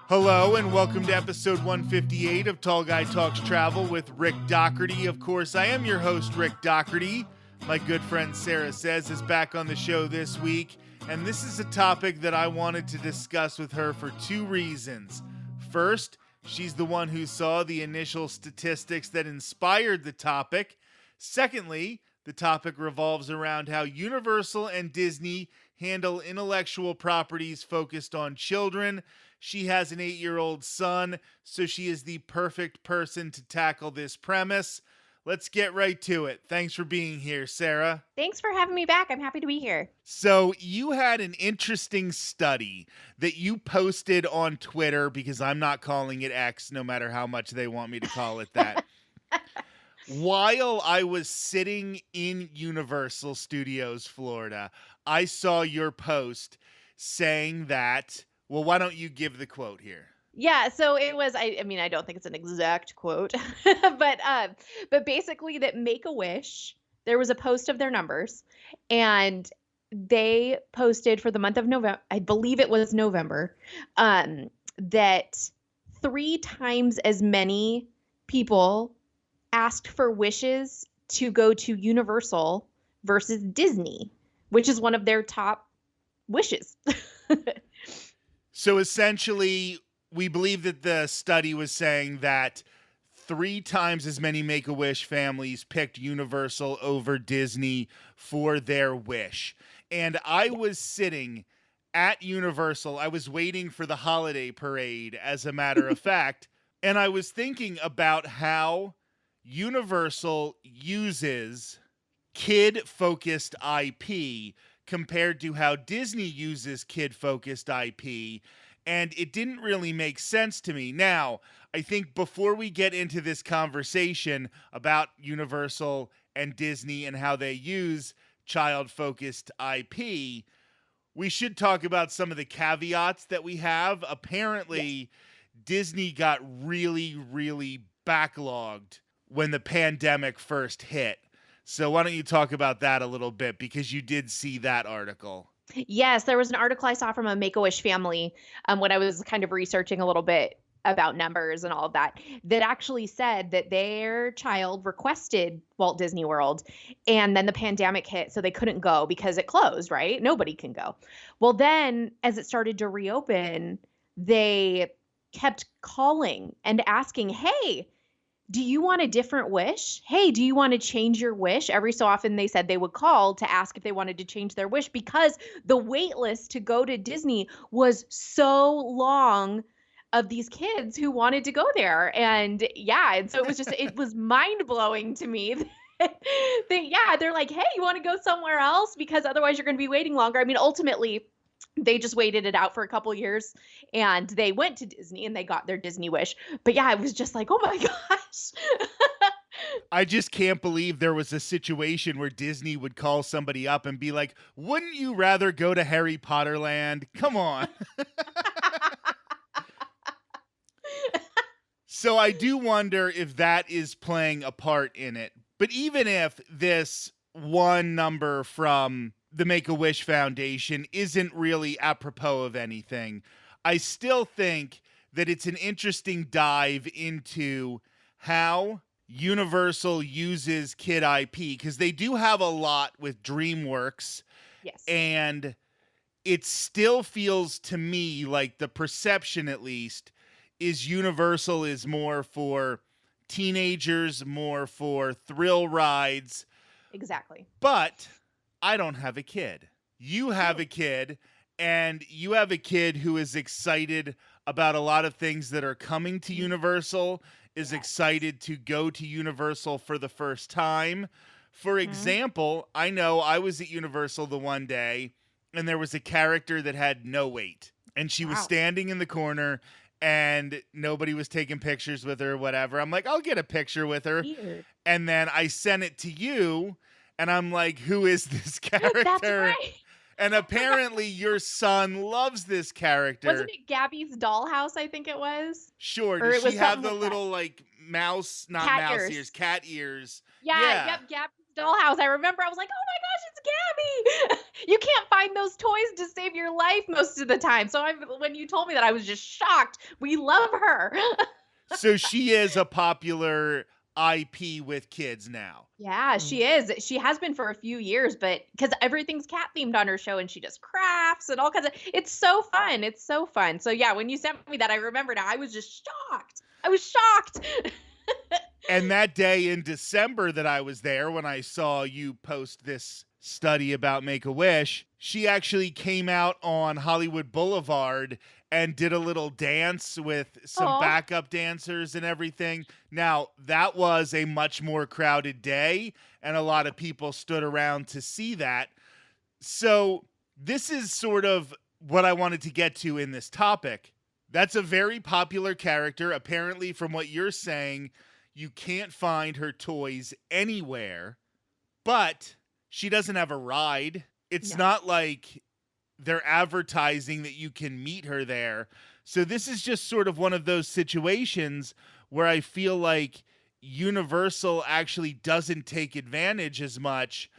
Hello and welcome to episode 158 of Tall Guy Talks Travel with Rick Doherty. Of course, I am your host, Rick Doherty. My good friend Sarah Says is back on the show this week, and this is a topic that I wanted to discuss with her for two reasons. First, she's the one who saw the initial statistics that inspired the topic. Secondly, the topic revolves around how Universal and Disney handle intellectual properties focused on children. She has an 8-year-old son, so she is the perfect person to tackle this premise. Let's get right to it. Thanks for being here, Sarah. Thanks for having me back. I'm happy to be here. So you had an interesting study that you posted on Twitter, because I'm not calling it X, no matter how much they want me to call it that. While I was sitting in Universal Studios, Florida, I saw your post saying that, well, why don't you give the quote here? Yeah, so it was I mean, I don't think it's an exact quote, but basically that Make-A-Wish, there was a post of their numbers, and they posted for the month of November, I believe it was November, that 3 times as many people asked for wishes to go to Universal versus Disney, which is one of their top wishes. So essentially, we believe that the study was saying that 3 times as many Make-A-Wish families picked Universal over Disney for their wish. And I was sitting at Universal. I was waiting for the holiday parade, as a matter of fact. And I was thinking about how Universal uses kid-focused IP compared to how Disney uses kid-focused IP, and it didn't really make sense to me. Now, I think before we get into this conversation about Universal and Disney and how they use child-focused IP, we should talk about some of the caveats that we have. Apparently, Disney got really, really backlogged when the pandemic first hit. So why don't you talk about that a little bit, because you did see that article. Yes, there was an article I saw from a Make-A-Wish family when I was kind of researching a little bit about numbers and all of that, that actually said that their child requested Walt Disney World, and then the pandemic hit, so they couldn't go because it closed, right? Nobody can go. Well, then as it started to reopen, they kept calling and asking, hey, do you want a different wish? Hey, do you want to change your wish? Every so often they said they would call to ask if they wanted to change their wish, because the wait list to go to Disney was so long of these kids who wanted to go there. And so it was just, it was mind blowing to me. They're like, hey, you want to go somewhere else? Because otherwise you're going to be waiting longer. I mean, ultimately, they just waited it out for a couple years and they went to Disney and they got their Disney wish. But yeah, it was just like, oh my gosh. I just can't believe there was a situation where Disney would call somebody up and be like, wouldn't you rather go to Harry Potter Land? Come on. So I do wonder if that is playing a part in it. But even if this one number from the Make-A-Wish Foundation isn't really apropos of anything, I still think that it's an interesting dive into how Universal uses kid IP, because they do have a lot with DreamWorks. Yes. And it still feels to me like the perception, at least, is Universal is more for teenagers, more for thrill rides. Exactly. But I don't have a kid. You have a kid, and you have a kid who is excited about a lot of things that are coming to Universal, is excited to go to Universal for the first time. For example, I know I was at Universal the one day, and there was a character that had no weight, and she was standing in the corner, and nobody was taking pictures with her or whatever. I'm like, I'll get a picture with her. Weird. And then I sent it to you, and I'm like, who is this character? That's right. And apparently your son loves this character. Wasn't it Gabby's dollhouse, I think it was? Sure. Or Does it was she have something the like little, like, mouse, not Cat mouse ears. ears, cat ears? Yeah, yep, Gabby's dollhouse. I remember I was like, "Oh my gosh, it's Gabby." You can't find those toys to save your life most of the time. So when you told me that, I was just shocked. We love her. So she is a popular IP with kids now. Yeah, she is. She has been for a few years, but because everything's cat themed on her show and she does crafts and all kinds of it's so fun. It's so fun. So yeah, when you sent me that, I remember now. I was just shocked. I was shocked. And that day in December that I was there, when I saw you post this study about Make-A-Wish, she actually came out on Hollywood Boulevard and did a little dance with some Aw. backup dancers and everything. Now, that was a much more crowded day, and a lot of people stood around to see that. So, this is sort of what I wanted to get to in this topic. That's a very popular character. Apparently, from what you're saying, you can't find her toys anywhere, but she doesn't have a ride. It's No. not like they're advertising that you can meet her there. So this is just sort of one of those situations where I feel like Universal actually doesn't take advantage as much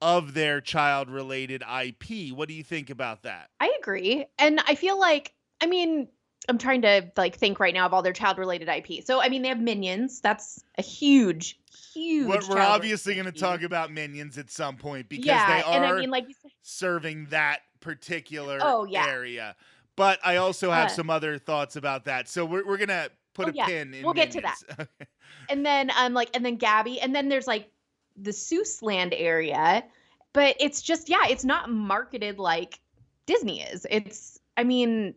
of their child-related IP. What do you think about that? I agree. And I feel like, I mean, I'm trying to like think right now of all their child related IP. So I mean they have Minions. That's a huge, huge We're child obviously going to IP. talk about Minions at some point because Yeah, they and I are mean like you said, serving that particular oh yeah. area. But I also have Uh, some other thoughts about that. So we're going to put oh a yeah. pin in We'll get to that. Minions. And then and then Gabby, and then there's like the Seuss Land area, but it's just yeah, it's not marketed like Disney is. It's I mean,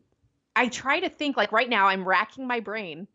I try to think like right now I'm racking my brain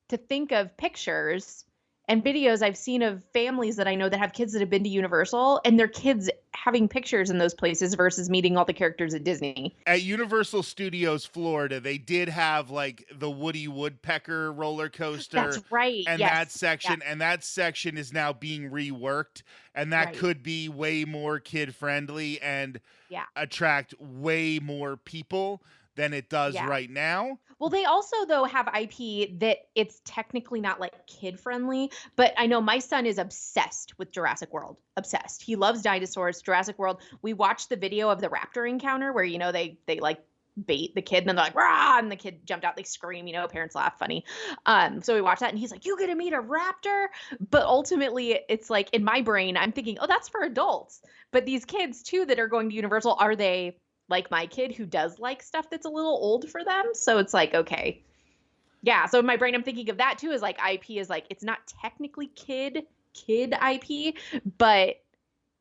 to think of pictures and videos I've seen of families that I know that have kids that have been to Universal and their kids having pictures in those places versus meeting all the characters at Disney. At Universal Studios Florida, they did have like the Woody Woodpecker roller coaster That's right. and Yes. that section, and that section is now being reworked, and that Right. could be way more kid friendly and Yeah. attract way more people than it does Yeah. right now. Well, they also though have IP that it's technically not like kid friendly, but I know my son is obsessed with Jurassic World. Obsessed. He loves dinosaurs, Jurassic World. We watched the video of the raptor encounter where they like bait the kid and then they're like rah and the kid jumped out, they scream, parents laugh funny. So we watched that and he's like, "You get to meet a raptor?" But ultimately it's like in my brain I'm thinking, "Oh, that's for adults." But these kids too that are going to Universal, are they like my kid who does like stuff that's a little old for them? So it's like, okay. Yeah. So in my brain, I'm thinking of that too, as like IP is like, it's not technically kid IP, but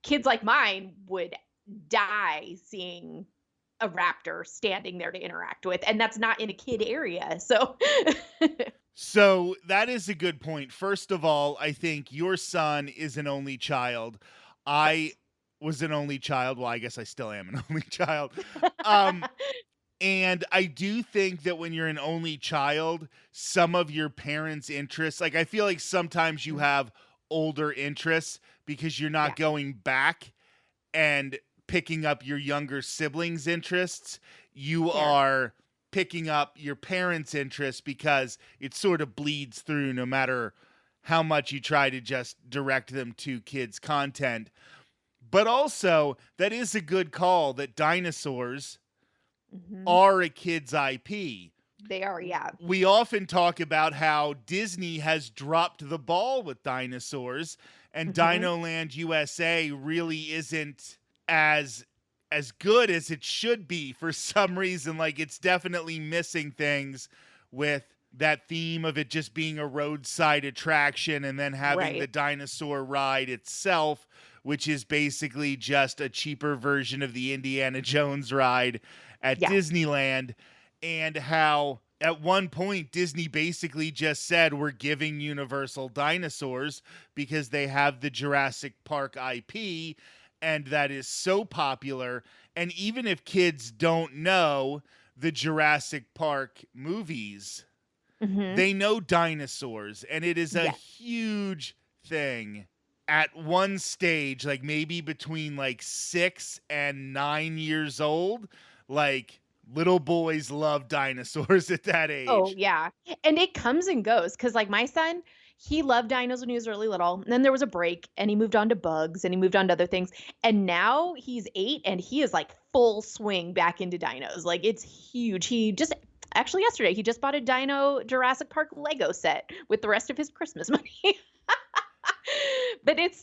kids like mine would die seeing a raptor standing there to interact with. And that's not in a kid area. So So that is a good point. First of all, I think your son is an only child. I was an only child. Well, I guess I still am an only child. Um, and I do think that when you're an only child, some of your parents' interests, like I feel like sometimes you have older interests because you're not Yeah. going back and picking up your younger siblings' interests. You Fair. are picking up your parents' interests because it sort of bleeds through no matter how much you try to just direct them to kids' content. But also, that is a good call that Dinosaurs Mhm. are a kid's IP. They are, yeah. We often talk about how Disney has dropped the ball with Dinosaurs, and Mhm. Dino Land USA really isn't as good as it should be for some reason. Like it's definitely missing things with that theme of it just being a roadside attraction and then having Right. the dinosaur ride itself, which is basically just a cheaper version of the Indiana Jones ride at Yeah. Disneyland. And how at one point Disney basically just said we're giving Universal dinosaurs because they have the Jurassic Park IP, and that is so popular. And even if kids don't know the Jurassic Park movies, Mhm. they know dinosaurs, and it is a Yeah. huge thing. At one stage, like maybe between like 6 and 9 years old, like little boys love dinosaurs at that age. Oh, yeah. And it comes and goes because, like, my son, He loved dinos when he was really little. And then there was a break and he moved on to bugs and he moved on to other things. And now he's 8 and he is like full swing back into dinos. Like it's huge. He just actually yesterday he just bought a Dino Jurassic Park Lego set with the rest of his Christmas money. But it's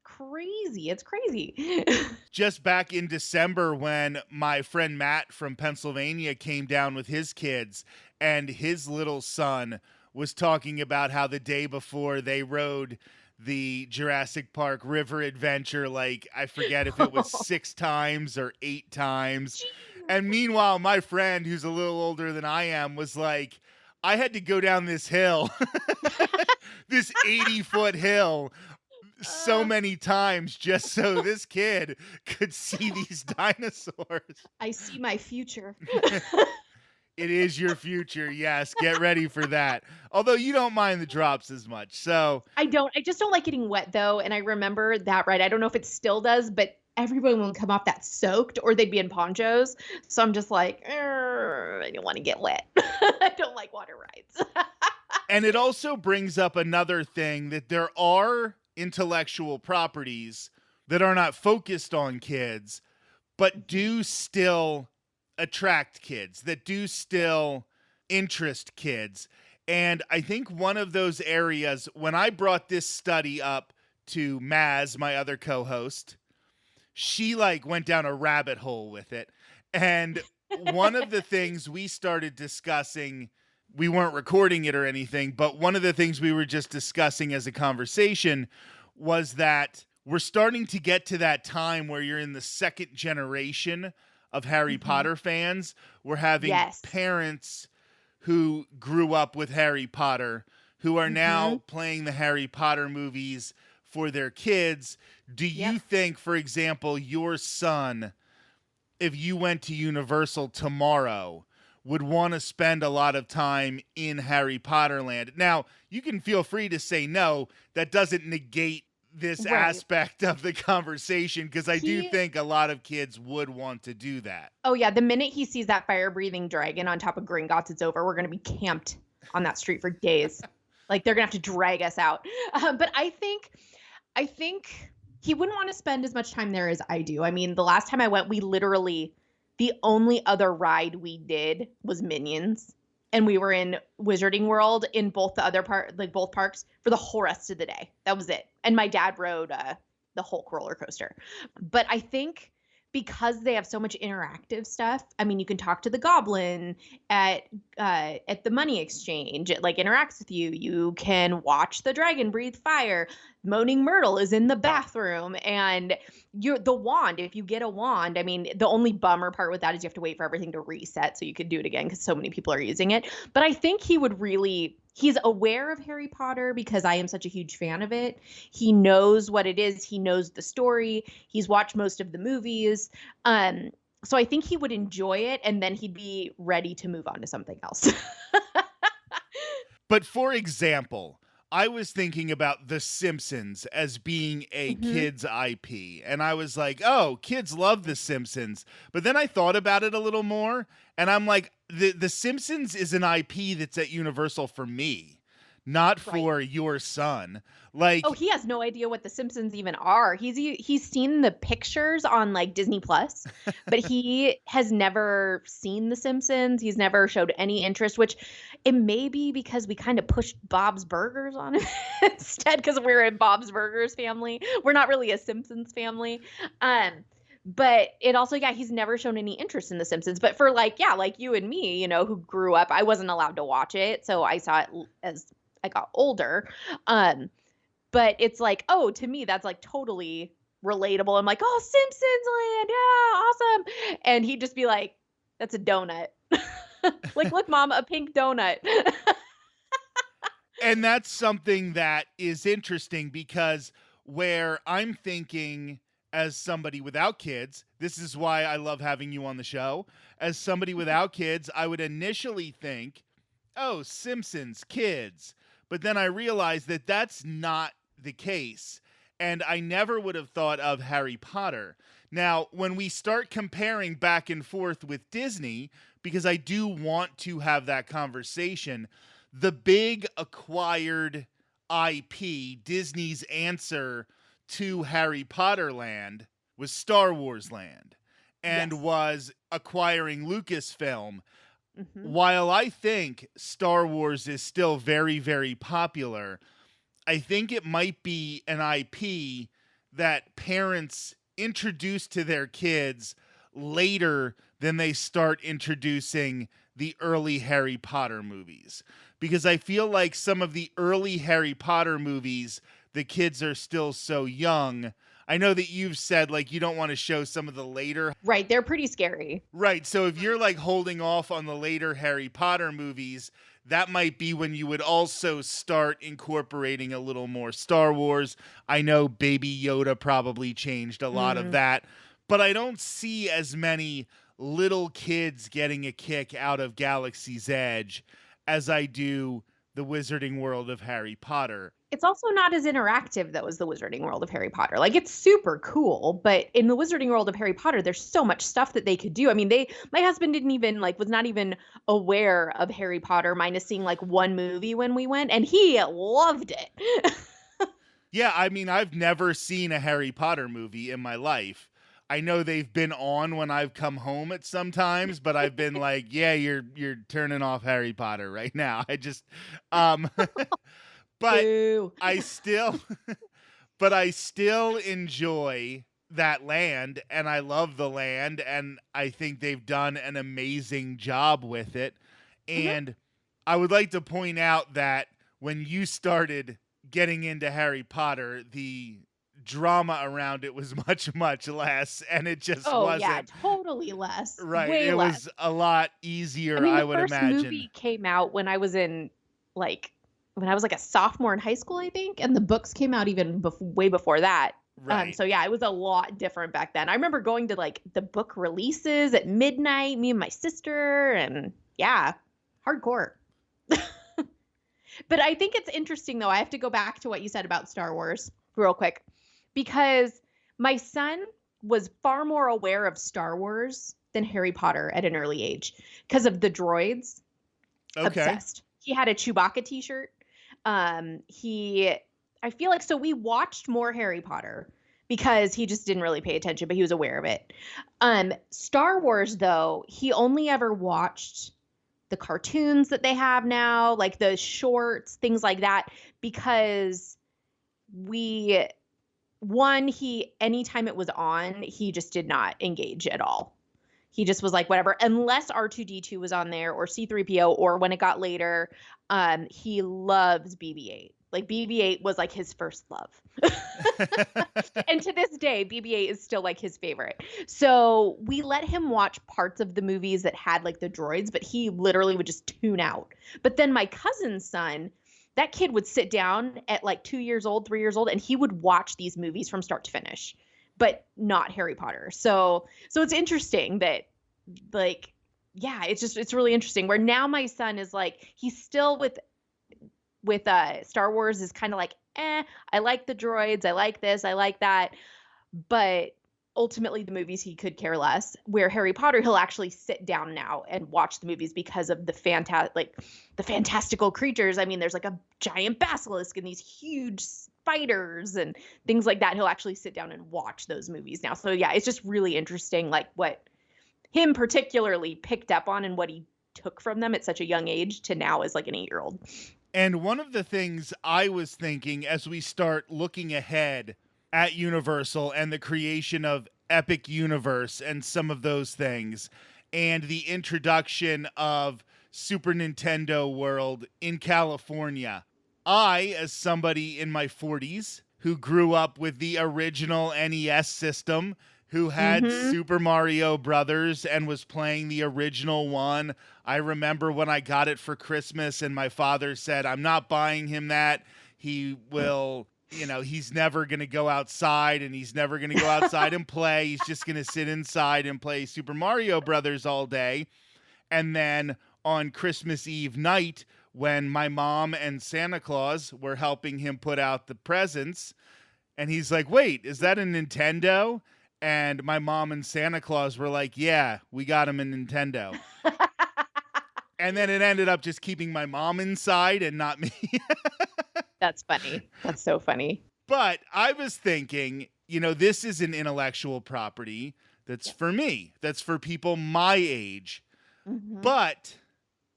crazy. It's crazy. Just back in December when my friend Matt from Pennsylvania came down with his kids and his little son was talking about how the day before they rode the Jurassic Park River Adventure, like I forget if it was 6 times or 8 times. And meanwhile, my friend, who's a little older than I am, was like, I had to go down this hill, this 80-foot hill, so many times just so this kid could see these dinosaurs. I see my future. It is your future. Yes. Get ready for that. Although you don't mind the drops as much. So I don't. I just don't like getting wet though. And I remember that, right? I don't know if it still does, but everyone will come off that soaked or they'd be in ponchos. So I'm just like, I don't want to get wet. I don't like water rides. And it also brings up another thing that there are intellectual properties that are not focused on kids, but do still attract kids, that do still interest kids. And I think one of those areas, when I brought this study up to Maz, my other co-host, she like went down a rabbit hole with it. And one of the things we started discussing, we weren't recording it or anything, but one of the things we were just discussing as a conversation was that we're starting to get to that time where you're in the second generation of Harry Potter fans. We're having parents who grew up with Harry Potter who are now playing the Harry Potter movies for their kids. Do you think, for example, your son, if you went to Universal tomorrow, would want to spend a lot of time in Harry Potter land? Now, you can feel free to say no. That doesn't negate this aspect of the conversation, because I do think a lot of kids would want to do that. Oh yeah, the minute he sees that fire-breathing dragon on top of Gringotts, it's over. We're going to be camped on that street for days. Like they're going to have to drag us out. But I think he wouldn't want to spend as much time there as I do. I mean, the last time I went, the only other ride we did was Minions. And we were in Wizarding World in both the other both parks for the whole rest of the day. That was it. And my dad rode the Hulk roller coaster. But I think because they have so much interactive stuff, I mean, you can talk to the goblin at the money exchange. It like interacts with you. You can watch the dragon breathe fire. Moaning Myrtle is in the bathroom, and the wand. If you get a wand, I mean, the only bummer part with that is you have to wait for everything to reset so you could do it again because so many people are using it. But I think he's aware of Harry Potter because I am such a huge fan of it. He knows what it is. He knows the story. He's watched most of the movies. So I think he would enjoy it, and then he'd be ready to move on to something else. But for example, I was thinking about The Simpsons as being a kid's IP. And I was like, oh, kids love The Simpsons. But then I thought about it a little more. And I'm like, The Simpsons is an IP that's at Universal for me, not for your son. Like, oh, he has no idea what The Simpsons even are. He's seen the pictures on like Disney Plus, but he has never seen The Simpsons. He's never showed any interest, which it may be because we kind of pushed Bob's Burgers on him instead, because we're a Bob's Burgers family. We're not really a Simpsons family. But it also, he's never shown any interest in The Simpsons. But for like you and me, you know, who grew up, I wasn't allowed to watch it. So I saw it as I got older. But it's like, oh, to me, that's like totally relatable. I'm like, oh, Simpsons land. Yeah, awesome. And he'd just be like, that's a donut. Like, look, Mom, a pink donut. And that's something that is interesting because where I'm thinking as somebody without kids, this is why I love having you on the show. As somebody without kids, I would initially think, oh, Simpsons, kids. But then I realized that that's not the case. And I never would have thought of Harry Potter. Now, when we start comparing back and forth with Disney, because I do want to have that conversation, the big acquired IP, Disney's answer to Harry Potter Land was Star Wars Land and Yes. was acquiring Lucasfilm. Hmm. While I think Star Wars is still very, very popular, I think it might be an IP that parents introduce to their kids later than they start introducing the early Harry Potter movies. Because I feel like some of the early Harry Potter movies, the kids are still so young. I know that you've said like you don't want to show some of the later. Right. They're pretty scary. Right. So if you're like holding off on the later Harry Potter movies, that might be when you would also start incorporating a little more Star Wars. I know Baby Yoda probably changed a lot of Mm. that, but I don't see as many little kids getting a kick out of Galaxy's Edge as I do the Wizarding World of Harry Potter. It's also not as interactive though as the Wizarding World of Harry Potter. Like it's super cool, but in the Wizarding World of Harry Potter, there's so much stuff that they could do. I mean, my husband didn't even like was not even aware of Harry Potter minus seeing like one movie when we went, and he loved it. Yeah, I mean, I've never seen a Harry Potter movie in my life. I know they've been on when I've come home at some times, but I've been like, yeah, you're turning off Harry Potter right now. I just um but Boo. I still but I still enjoy that land and I love the land and I think they've done an amazing job with it. Mhm. And I would like to point out that when you started getting into Harry Potter, the drama around it was much, much less. And it just Oh yeah, wasn't totally less. right. Way It less. was a lot I easier, mean, I the would first imagine. movie came out like when I was like a sophomore in high school, I think, and the books came out even way before that. Right. So yeah, it was a lot different back then. I remember going to like the book releases at midnight, me and my sister, and yeah, hardcore. But I think it's interesting though. I have to go back to what you said about Star Wars real quick because my son was far more aware of Star Wars than Harry Potter at an early age because of the droids. Okay. Obsessed. He had a Chewbacca t-shirt. He I feel like so we watched more Harry Potter because he just didn't really pay attention, but he was aware of it. Star Wars though, he only ever watched the cartoons that they have now, like the shorts, things like that, because we he anytime it was on, he just did not engage at all. He just was like whatever, unless R2D2 was on there or C3PO, or when it got later, he loves BB-8. Like BB-8 was like his first love. And to this day, BB-8 is still like his favorite. So we let him watch parts of the movies that had like the droids, but he literally would just tune out. But then my cousin's son, that kid would sit down at like 2 years old, 3 years old, and he would watch these movies from start to finish, but not Harry Potter. So it's interesting that like, yeah, it's really interesting where now my son is like, he's still with Star Wars is kind of like, I like the droids, I like this, I like that, but ultimately the movies he could care less. Where Harry Potter, he'll actually sit down now and watch the movies because of the fantastical creatures. I mean, there's like a giant basilisk and these huge spiders and things like that. He'll actually sit down and watch those movies now. So yeah, it's just really interesting, like what him particularly picked up on and what he took from them at such a young age to now as like an 8-year-old. And one of the things I was thinking as we start looking ahead at Universal and the creation of Epic Universe and some of those things, and the introduction of Super Nintendo World in California, I, as somebody in my 40s who grew up with the original NES system, who had Mm-hmm. Super Mario Brothers and was playing the original one. I remember when I got it for Christmas and my father said, I'm not buying him that. He will, he's never going to go outside and he's never going to go outside and play. He's just going to sit inside and play Super Mario Brothers all day. And then on Christmas Eve night, when my mom and Santa Claus were helping him put out the presents, and he's like, wait, is that a Nintendo? And my mom and Santa Claus were like, yeah, we got him a Nintendo. And then it ended up just keeping my mom inside and not me. That's funny. That's so funny. But I was thinking, this is an intellectual property that's Yep. for me, that's for people my age. Mm-hmm. But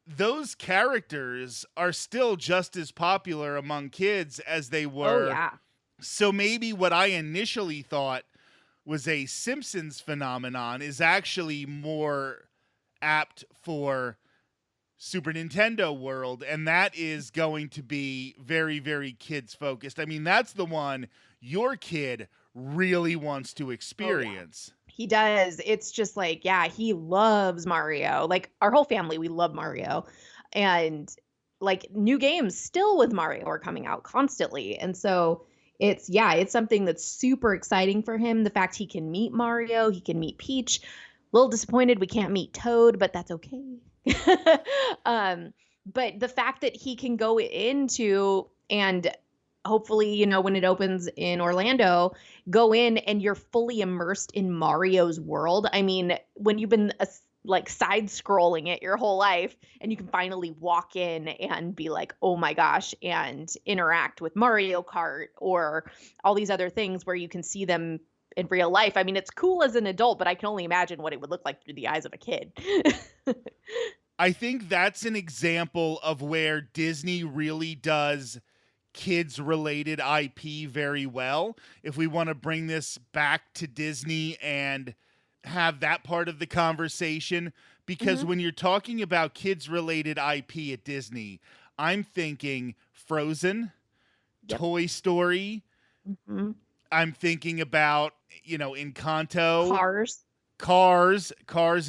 those characters are still just as popular among kids as they Oh, were. yeah. So maybe what I initially thought was a Simpsons phenomenon is actually more apt for Super Nintendo world, and that is going to be very, very kids focused. I mean, that's the one your kid really wants to Oh, yeah. experience. He does. It's just like, yeah, he loves Mario. Like our whole family, we love Mario. And like new games still with Mario are coming out constantly. And so it's something that's super exciting for him. The fact he can meet Mario, he can meet Peach. A little disappointed we can't meet Toad, but that's okay. But the fact that he can go into and hopefully, when it opens in Orlando, go in and you're fully immersed in Mario's world. I mean, when you've been like side scrolling it your whole life and you can finally walk in and be like, oh my gosh, and interact with Mario Kart or all these other things where you can see them in real life. I mean, it's cool as an adult, but I can only imagine what it would look like through the eyes of a kid. I think that's an example of where Disney really does kids related IP very well. If we want to bring this back to Disney and have that part of the conversation, because Mm-hmm. when you're talking about kids related IP at Disney, I'm thinking Frozen, Yep. Toy Story. Mm-hmm. I'm thinking about, Encanto. Cars. Cars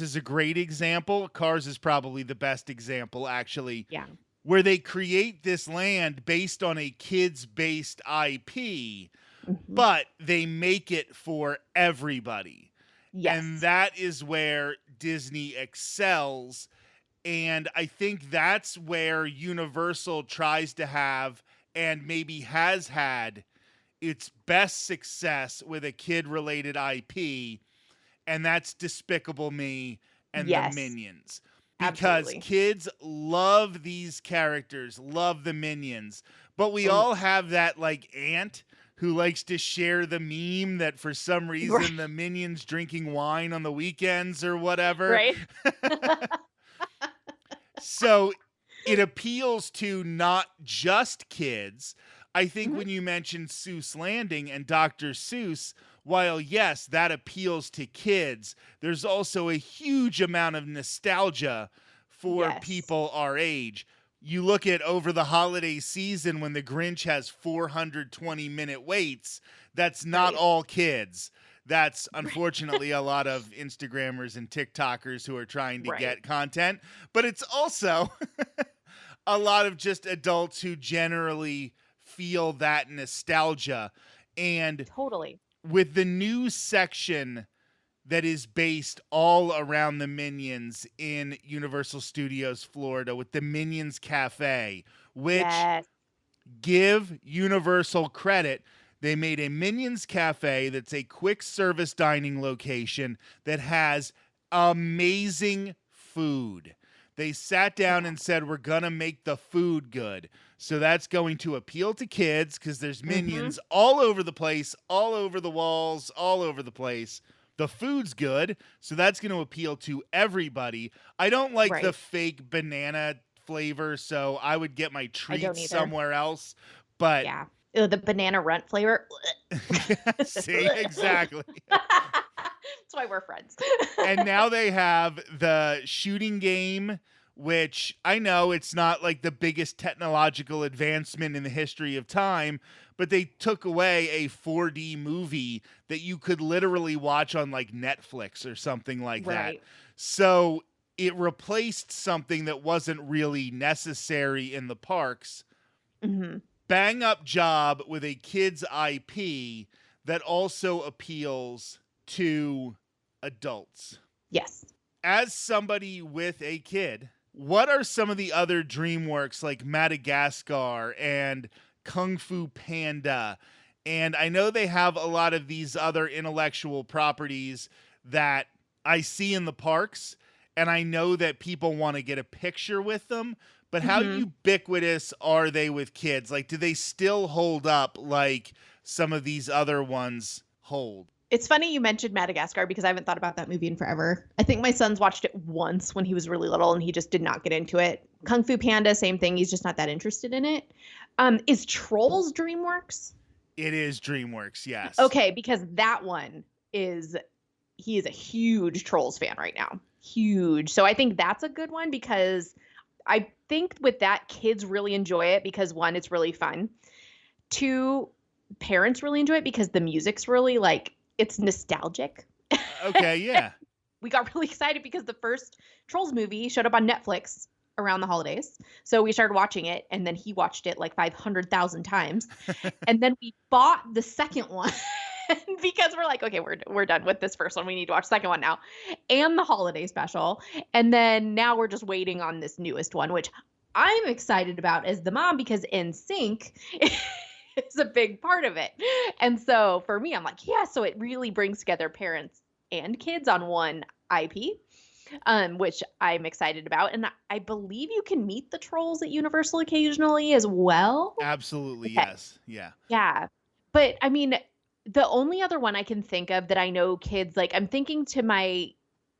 is a great example. Cars is probably the best example, actually, Yeah. where they create this land based on a kids-based IP, Mm-hmm. but they make it for everybody. And Yes. that is where Disney excels. And I think that's where Universal tries to have and maybe has had its best success with a kid-related IP, and that's Despicable Me and the Yes. Minions. Because Absolutely. kids love these characters, love the Minions, but we Oh, all yes. have that like aunt who likes to share the meme that for some reason Right. the Minions drinking wine on the weekends or whatever. Right. So it appeals to not just kids. I think Mhm. when you mentioned Seuss Landing and Dr. Seuss, while yes, that appeals to kids, there's also a huge amount of nostalgia for Yes. people our age. You look at over the holiday season when the Grinch has 420-minute waits, that's not Right. all kids. That's Right. unfortunately a lot of Instagrammers and TikTokers who are trying to Right. get content, but it's also a lot of just adults who generally feel that nostalgia. And Totally. with the new section that is based all around the Minions in Universal Studios Florida with the Minions Cafe, which, Yes. give Universal credit, they made a Minions Cafe that's a quick service dining location that has amazing food. They sat down Yeah. and said, we're going to make the food good. So that's going to appeal to kids because there's Mhm. Minions all over the place, all over the walls, all over the place. The food's good, so that's going to appeal to everybody. I don't like the Right. fake banana flavor, so I would get my I don't treats either. somewhere else. But Yeah. Ew, the banana runt flavor. see, exactly. That's why we're friends. And now they have the shooting game, which I know it's not like the biggest technological advancement in the history of time, but they took away a 4D movie that you could literally watch on like Netflix or something like that. Right. So it replaced something that wasn't really necessary in the parks. Mhm. Bang up job with a kid's IP that also appeals to adults. Yes. As somebody with a kid, what are some of the other DreamWorks like Madagascar and Kung Fu Panda? And I know they have a lot of these other intellectual properties that I see in the parks. and I know that people want to get a picture with them, but how Mhm. ubiquitous are they with kids? Like, do they still hold up like some of these other ones hold? It's funny you mentioned Madagascar because I haven't thought about that movie in forever. I think my son's watched it once when he was really little and he just did not get into it. Kung Fu Panda, same thing. He's just not that interested in it. Is Trolls DreamWorks? It is DreamWorks, yes. Okay, because that one is he is a huge Trolls fan right now. Huge. So I think that's a good one because I think with that kids really enjoy it because one, it's really fun. Two, parents really enjoy it because the music's really like it's nostalgic. Okay, yeah. We got really excited because the first Trolls movie showed up on Netflix around the holidays. So we started watching it and then he watched it like 500,000 times. And then we bought the second one because we're like, okay, we're done with this first one. We need to watch the second one now. And the holiday special. And then now we're just waiting on this newest one, which I'm excited about as the mom because NSYNC is a big part of it. And so for me, I'm like, yeah, so it really brings together parents and kids on one IP, which I'm excited about. And I believe you can meet the trolls at Universal occasionally as well. Absolutely, Okay. yes. Yeah. Yeah. But I mean, the only other one I can think of that I know kids like, I'm thinking to my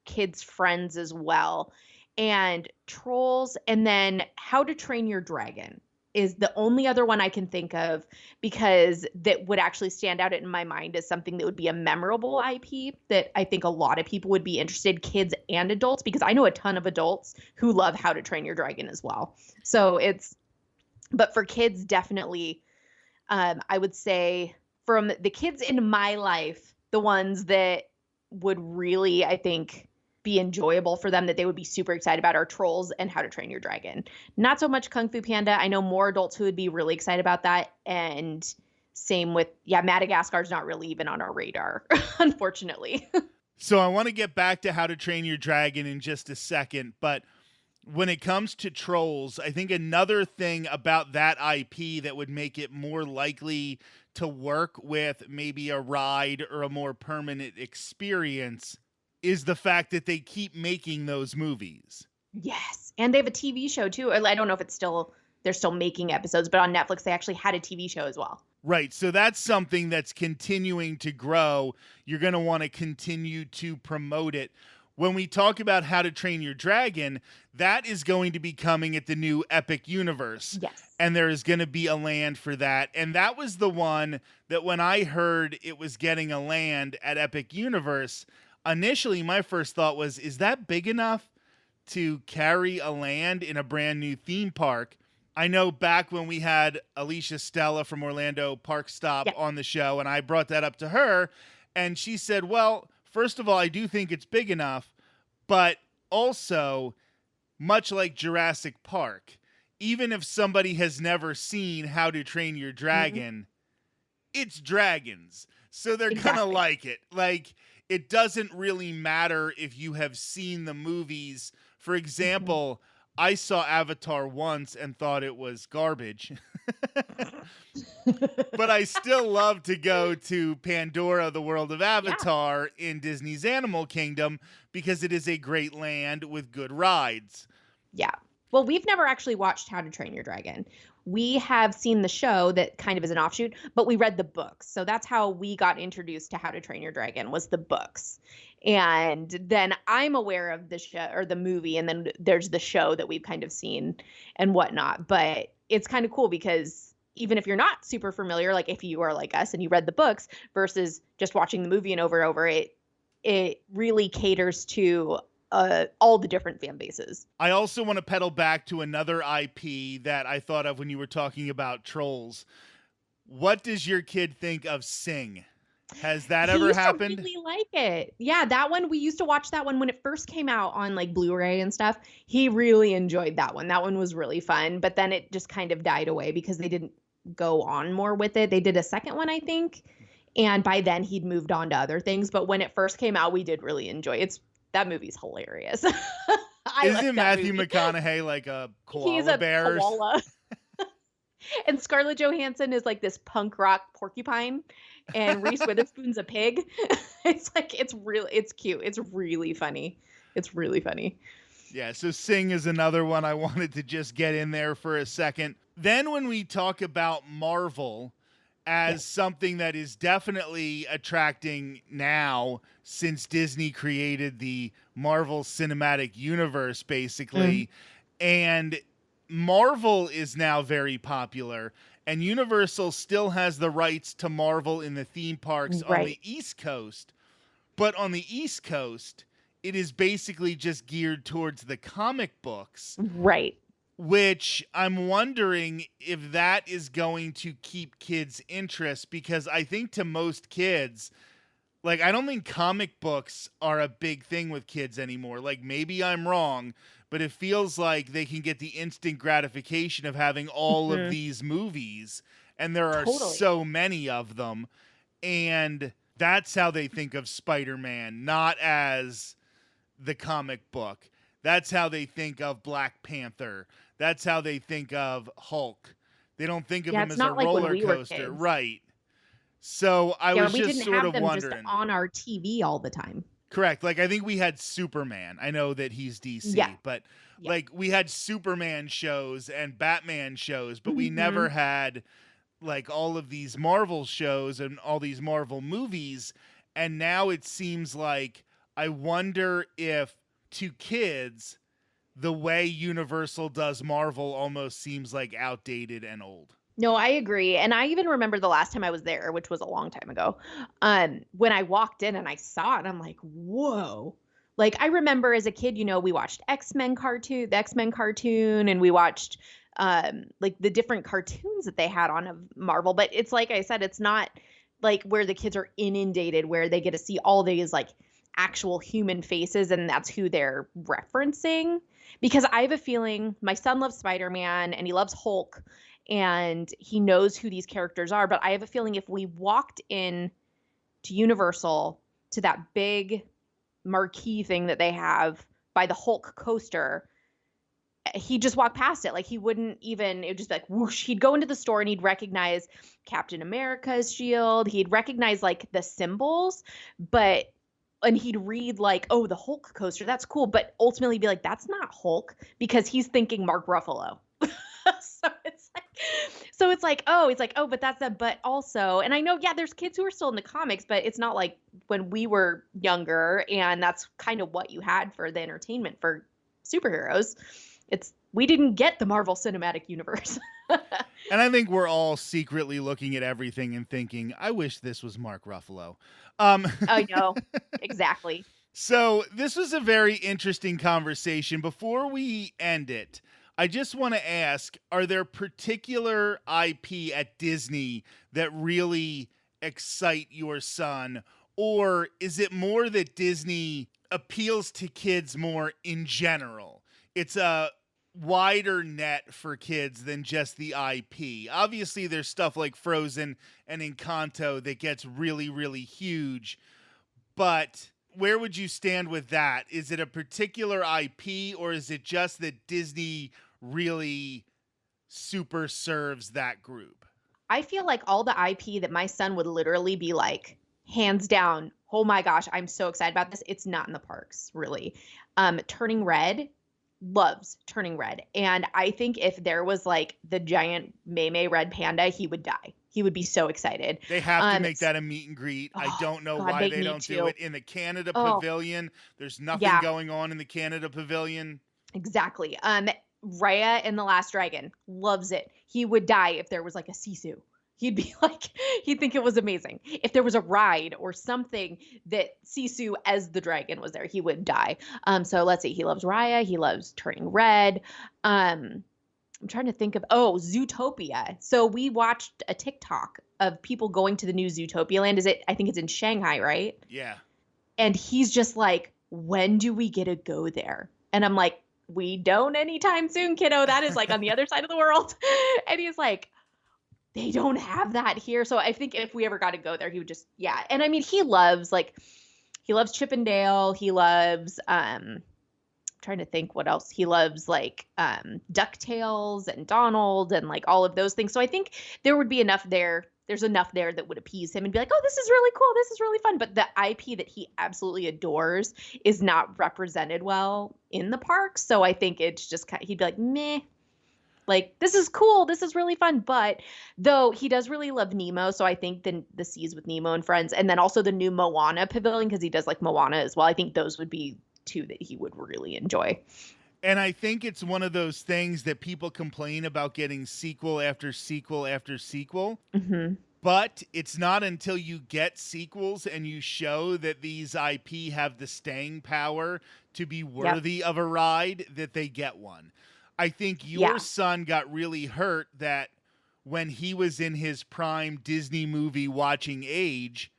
kids' friends as well. And Trolls and then How to Train Your Dragon is the only other one I can think of because that would actually stand out in my mind as something that would be a memorable IP that I think a lot of people would be interested, kids and adults, because I know a ton of adults who love How to Train Your Dragon as well. So but for kids, definitely, I would say from the kids in my life, the ones that would really, I think, be enjoyable for them that they would be super excited about are Trolls and How to Train Your Dragon. Not so much Kung Fu Panda. I know more adults who would be really excited about that. And same with, Madagascar's not really even on our radar, unfortunately. So I want to get back to How to Train Your Dragon in just a second, but when it comes to Trolls, I think another thing about that IP that would make it more likely to work with maybe a ride or a more permanent experience is the fact that they keep making those movies. Yes. And they have a TV show too. I don't know if they're still making episodes, but on Netflix, they actually had a TV show as well. Right. So that's something that's continuing to grow. You're going to want to continue to promote it. When we talk about How to Train Your Dragon, that is going to be coming at the new Epic Universe. Yes. And there is going to be a land for that. And that was the one that when I heard it was getting a land at Epic Universe, initially my first thought was, is that big enough to carry a land in a brand new theme park? I know back when we had Alicia Stella from Orlando Park Stop on the show, and I brought that up to her, and she said, well, first of all, I do think it's big enough, but also, much like Jurassic Park, even if somebody has never seen How to Train Your Dragon, it's dragons. So they're gonna like it. Like, it doesn't really matter if you have seen the movies. For example, I saw Avatar once and thought it was garbage. But I still love to go to Pandora, the world of Avatar in Disney's Animal Kingdom because it is a great land with good rides. Yeah. Well, we've never actually watched How to Train Your Dragon. We have seen the show that kind of is an offshoot, but we read the books. So that's how we got introduced to How to Train Your Dragon was the books. And then I'm aware of the show or the movie, and then there's the show that we've kind of seen and whatnot. But it's kind of cool because even if you're not super familiar, like if you are like us and you read the books versus just watching the movie and over, it really caters to all the different fan bases. I also want to pedal back to another IP that I thought of when you were talking about Trolls. What does your kid think of Sing? Has that ever happened? I really like it. Yeah, that one, we used to watch that one when it first came out on like Blu-ray and stuff. He really enjoyed that one. That one was really fun, but then it just kind of died away because they didn't go on more with it. They did a second one, I think. And by then he'd moved on to other things. But when it first came out, we did really enjoy it. That movie's hilarious. Isn't Matthew McConaughey like a koala He's a bear? Koala. And Scarlett Johansson is like this punk rock porcupine, and Reese Witherspoon's a pig. It's cute. It's really funny. It's really funny. Yeah, so Sing is another one I wanted to just get in there for a second. Then when we talk about Marvel as Yes. something that is definitely attracting now since Disney created the Marvel Cinematic Universe, Mm, basically, and Marvel is now very popular, and Universal still has the rights to Marvel in the theme parks on right. the East Coast. But on the East Coast, it is basically just geared towards the comic books, Right. which I'm wondering if that is going to keep kids' interest, because I think to most kids, like, I don't think comic books are a big thing with kids anymore. Like, maybe I'm wrong, but it feels like they can get the instant gratification of having all of Mhm. these movies, and there are Totally. so many of them. And that's how they think of Spider-Man, not as the comic book. That's how they think of Black Panther. That's how they think of Hulk. They don't think of Yeah, him it's as a not like when roller we were coaster. kids. Right. So I Yeah, was we just didn't sort have of them just wondering. on our TV all the time. Correct. Like, I think we had Superman. I know that he's Yeah. DC, but Yeah. like, we had Superman shows and Batman shows, but we never Mhm. had like all of these Marvel shows and all these Marvel movies. And now it seems like, I wonder if to kids, the way Universal does Marvel almost seems like outdated and old. No, I agree, and I even remember the last time I was there, which was a long time ago, when I walked in and I saw it, I'm like, "Whoa." Like, I remember as a kid, we watched the X-Men cartoon, and we watched, like, the different cartoons that they had on of Marvel, but it's like I said, it's not, like, where the kids are inundated, where they get to see all these, like, actual human faces, and that's who they're referencing, because I have a feeling my son loves Spider-Man, and he loves Hulk, and he knows who these characters are. But I have a feeling if we walked in to Universal to that big marquee thing that they have by the Hulk coaster, he'd just walk past it. Like he wouldn't even, it would just be like whoosh. He'd go into the store and he'd recognize Captain America's shield. He'd recognize like the symbols, but and he'd read like, oh, the Hulk coaster, that's cool. But ultimately be like, that's not Hulk because he's thinking Mark Ruffalo. so it's like it's like, oh, but that's a but also, and I know, yeah, there's kids who are still in the comics, but it's not like when we were younger, and that's kind of what you had for the entertainment for superheroes. It's we didn't get the Marvel Cinematic Universe. And I think we're all secretly looking at everything and thinking, I wish this was Mark Ruffalo. I know. Exactly. So this was a very interesting conversation. Before we end it, I just want to ask, are there particular IP at Disney that really excite your son? Or is it more that Disney appeals to kids more in general? It's a wider net for kids than just the IP. Obviously, there's stuff like Frozen and Encanto that gets really, really huge, but where would you stand with that? Is it a particular IP, or is it just that Disney really super serves that group? I feel like all the IP that my son would literally be like, hands down, oh my gosh, I'm so excited about this. It's not in the parks, really. Turning Red, loves Turning Red. And I think if there was like the giant Maymay red panda, he would die. He would be so excited. They have to make that a meet and greet. I Oh don't know God, why they they need don't do to. it in the Canada Oh Pavilion. There's nothing yeah, going on in the Canada Pavilion. exactly. Raya and the Last Dragon loves it. He would die if there was like a Sisu. He'd be like, he'd think it was amazing. If there was a ride or something that Sisu as the dragon was there, he would die. So let's see. He loves Raya. He loves Turning Red. I'm trying to think of, Zootopia. So we watched a TikTok of people going to the new Zootopia land. I think it's in Shanghai, right? Yeah. And he's just like, when do we get to go there? And I'm like, we don't anytime soon, kiddo. That is like on the other side of the world. And he's like, they don't have that here. So I think if we ever got to go there, he would just, yeah. And I mean, he loves Chippendale. He loves, I'm trying to think what else. He loves like DuckTales and Donald and like all of those things. So I think there would be enough there there's enough there that would appease him and be like, "Oh, this is really cool. This is really fun." But the IP that he absolutely adores is not represented well in the park. So I think it's just he'd be like, "Meh." Like, this is cool. This is really fun. But though he does really love Nemo, so I think the Seas with Nemo and Friends, and then also the new Moana pavilion because he does like Moana as well. I think those would be two that he would really enjoy. And I think it's one of those things that people complain about getting sequel after sequel after sequel. Hmm. But it's not until you get sequels and you show that these IP have the staying power to be worthy of a ride that they get one. I think your son got really hurt that when he was in his prime Disney movie watching age,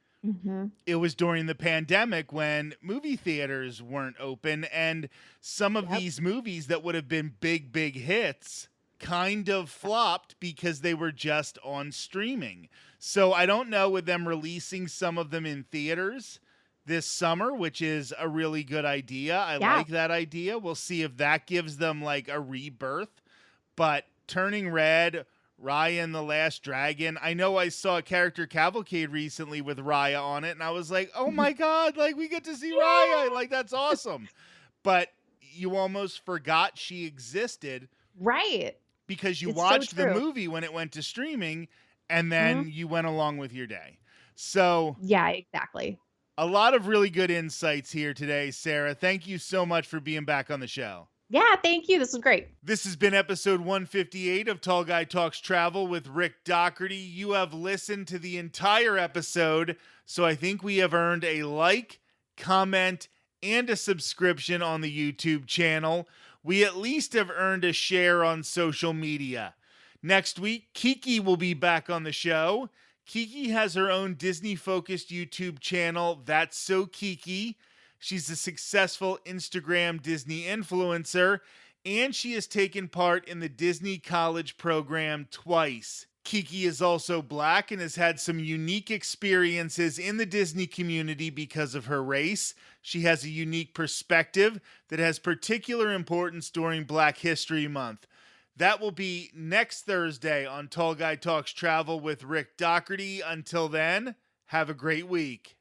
it was during the pandemic when movie theaters weren't open, and some of these movies that would have been big, big hits kind of flopped because they were just on streaming. So I don't know, with them releasing some of them in theaters this summer, which is a really good idea. I like that idea. We'll see if that gives them like a rebirth. But Turning Red, Raya and the Last Dragon. I know I saw a character cavalcade recently with Raya on it, and I was like, oh my God, like we get to see Raya. Like, that's awesome. But you almost forgot she existed. Right. Because you watched the movie when it went to streaming, and then you went along with your day. So yeah, exactly. A lot of really good insights here today, Sarah. Thank you so much for being back on the show. Yeah, thank you. This was great. This has been episode 158 of Tall Guy Talks Travel with Rick Doherty. You have listened to the entire episode, so I think we have earned a like, comment, and a subscription on the YouTube channel. We at least have earned a share on social media. Next week, Kiki will be back on the show. Kiki has her own Disney-focused YouTube channel, That's So Kiki. She's a successful Instagram Disney influencer, and she has taken part in the Disney College program twice. Kiki is also Black and has had some unique experiences in the Disney community because of her race. She has a unique perspective that has particular importance during Black History Month. That will be next Thursday on Tall Guy Talks Travel with Rick Doherty. Until then, have a great week.